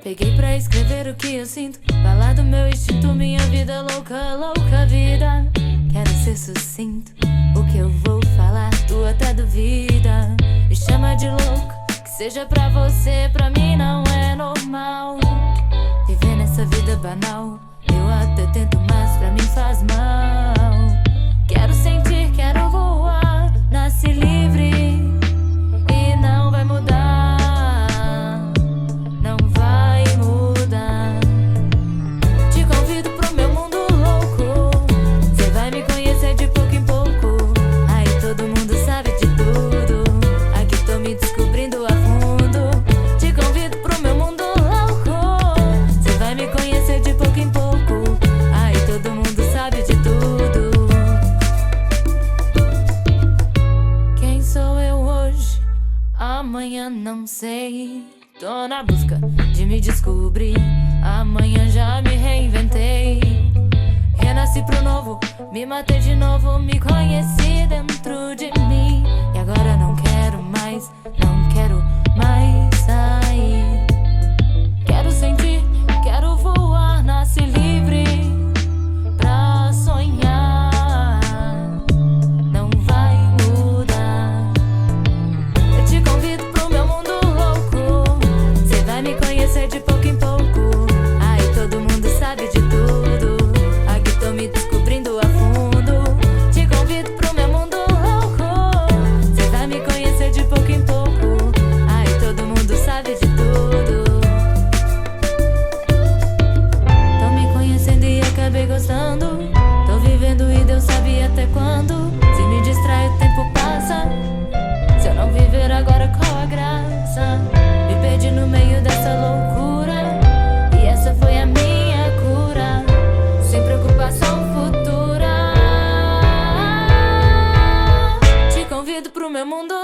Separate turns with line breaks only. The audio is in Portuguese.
Peguei pra escrever o que eu sinto, falar do meu instinto, minha vida louca, louca vida. Quero ser sucinto, o que eu vou falar tu até duvida. Me chama de louco, que seja pra você, pra mim não é normal. Viver nessa vida banal, eu até tento, mas pra mim faz mal. Quero sentir, quero voar, nasci livre e não vai mudar, não vai mudar. Te convido pro meu mundo louco, cê vai me conhecer de pouco em pouco. Aí todo mundo sabe de tudo, aqui tô me descobrindo a fundo. Te convido pro meu mundo louco, cê vai me conhecer de pouco em pouco. Aí todo mundo sabe de tudo. Quem sou eu hoje? Amanhã não sei. Tô na busca de me descobrir. Amanhã já me reinventei. Renasci pro novo, me matei de novo. Me conheci dentro de mim. E agora não quero mais, não quero mais sair. Quero sentir, quero voar, nasci livre pra sonhar, não vai mudar. Eu te convido pro meu mundo louco, cê vai me conhecer de pouco em pouco. Aí todo mundo sabe de tudo, aqui tô me descobrindo a fundo. Te convido pro meu mundo louco, cê vai me conhecer de pouco em pouco. Aí todo mundo sabe de tudo. Tô me conhecendo e acabei gostando. Tô vivendo e Deus sabe até quando. Se me distrai o tempo passa, se eu não viver agora qual a graça? Me perdi no meio dessa loucura, e essa foi a minha cura, sem preocupação futura. Te convido pro meu mundo